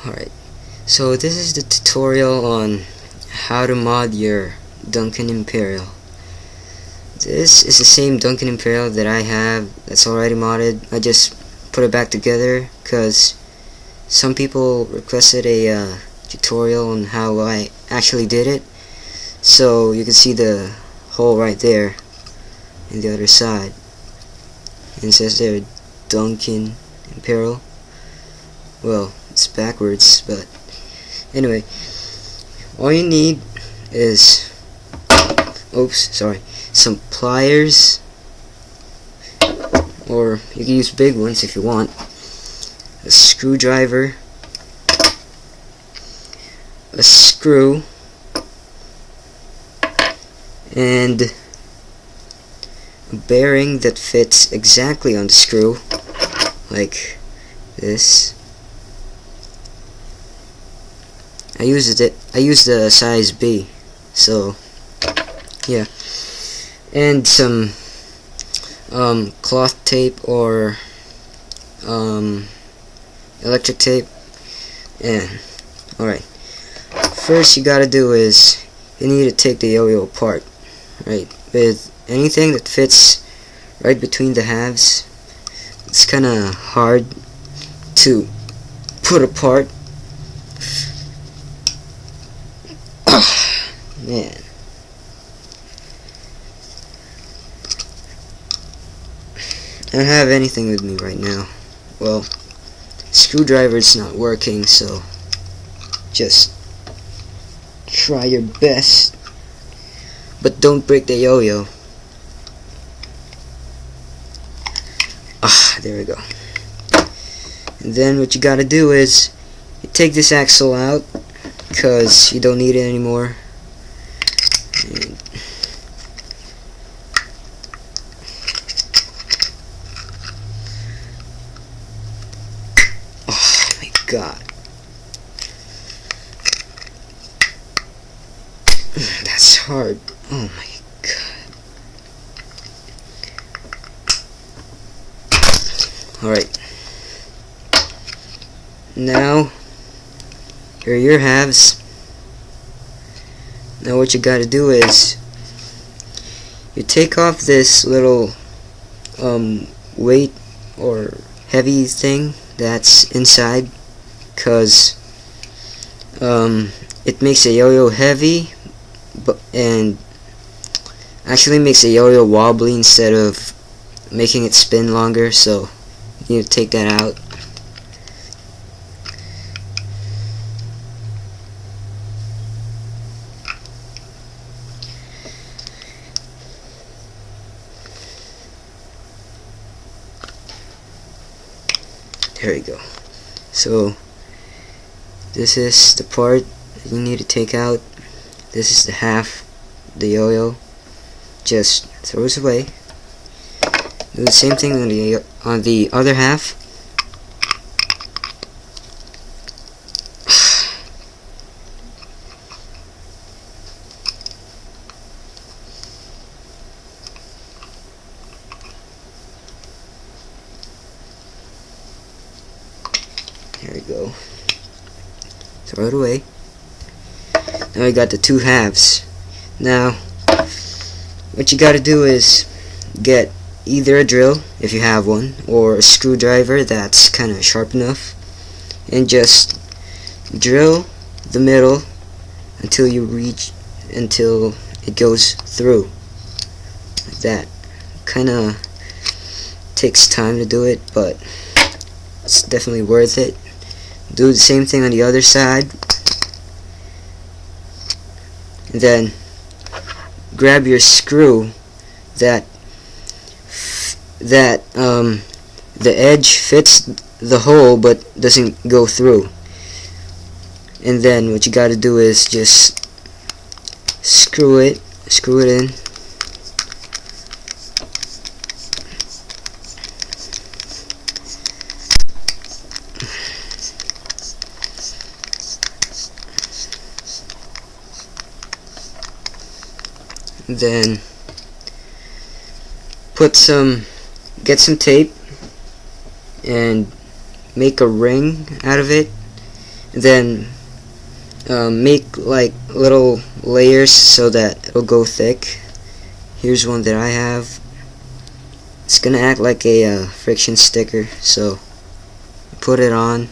Alright, so this is the tutorial on how to mod your Duncan Imperial. This is the same Duncan Imperial that I have that's already modded. I just put it back together because some people requested a tutorial on how I actually did it. So you can see the hole right there in the other side. And it says there Duncan Imperial. Well, it's backwards, but anyway, all you need is some pliers, or you can use big ones if you want, a screwdriver, a screw, and a bearing that fits exactly on the screw, like this. I used the size B, so yeah, and some cloth tape or electric tape. And alright, first you gotta do is you need to take the yo-yo apart, right? With anything that fits right between the halves, it's kinda hard to put apart. Man, I don't have anything with me right now. Well, screwdriver's not working, so just try your best, but don't break the yo-yo. There we go. And then what you gotta do is you take this axle out because you don't need it anymore. And oh my god, that's hard. Oh my god. Alright, now here are your halves. Now what you gotta do is you take off this little weight or heavy thing that's inside, cause it makes a yo-yo heavy, and actually makes a yo-yo wobbly instead of making it spin longer. So you need to take that out. There we go. So this is the part that you need to take out. This is the half, the yo-yo. Just throw this away. Do the same thing on the other half. There we go. Throw it away. Now we got the two halves. Now, what you gotta do is get either a drill, if you have one, or a screwdriver that's kinda sharp enough, and just drill the middle until it goes through. Like that. Kinda takes time to do it, but it's definitely worth it. Do the same thing on the other side, and then grab your screw that the edge fits the hole but doesn't go through. And then what you got to do is just screw it in. Then get some tape and make a ring out of it, Then make like little layers so that it'll go thick. Here's one that I have. It's gonna act like a friction sticker, so put it on.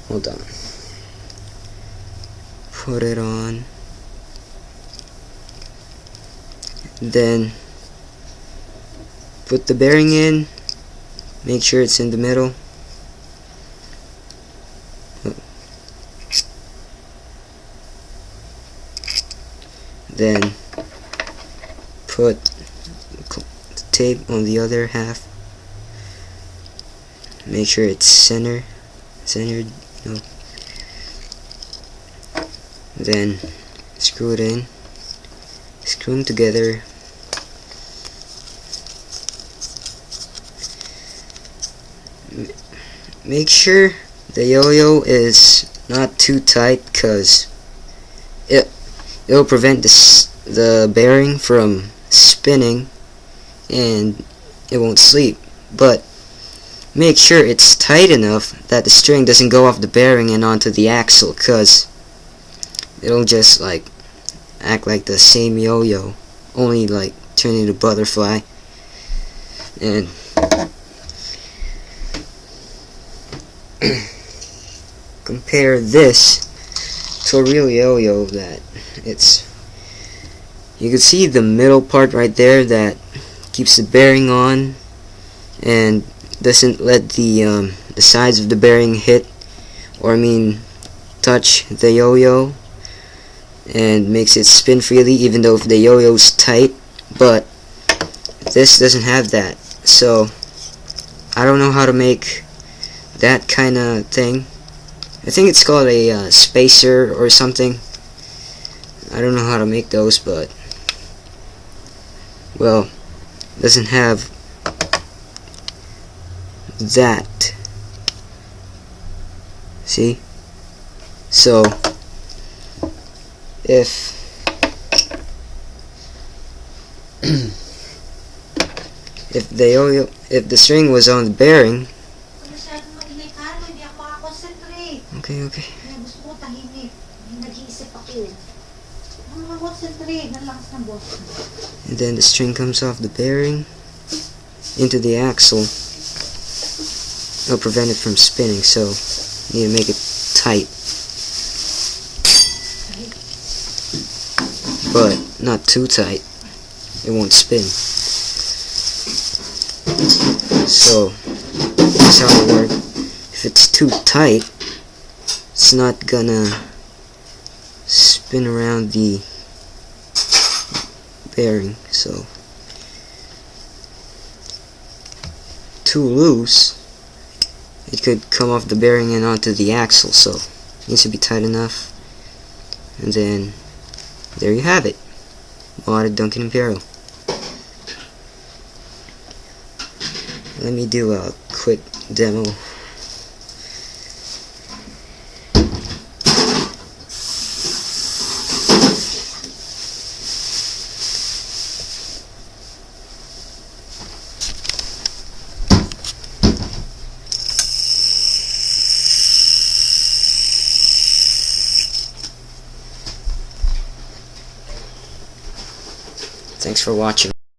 Hold on. Put it on. Then put the bearing in. Make sure it's in the middle. Then put the tape on the other half. Make sure it's centered. No. Then screw it in. Screw them together. Make sure the yo-yo is not too tight, because it'll prevent the bearing from spinning and it won't sleep. But make sure it's tight enough that the string doesn't go off the bearing and onto the axle, because it'll just like act like the same yo-yo, only like turn into a butterfly. And compare this to a real yo-yo that you can see the middle part right there that keeps the bearing on and doesn't let the sides of the bearing hit, or touch the yo-yo, and makes it spin freely even though if the yo-yo's tight. But this doesn't have that, so I don't know how to make that kind of thing. I think it's called a spacer or something. I don't know how to make those, but well, doesn't have that. See? So if if the string was on the bearing. Okay. And then the string comes off the bearing into the axle. It'll prevent it from spinning, so you need to make it tight, but not too tight. It won't spin. So that's how it works. If it's too tight, it's not gonna spin around the bearing. So too loose, it could come off the bearing and onto the axle, so it needs to be tight enough. And then there you have it, modded Duncan Imperial. Let me do a quick demo. Thanks for watching.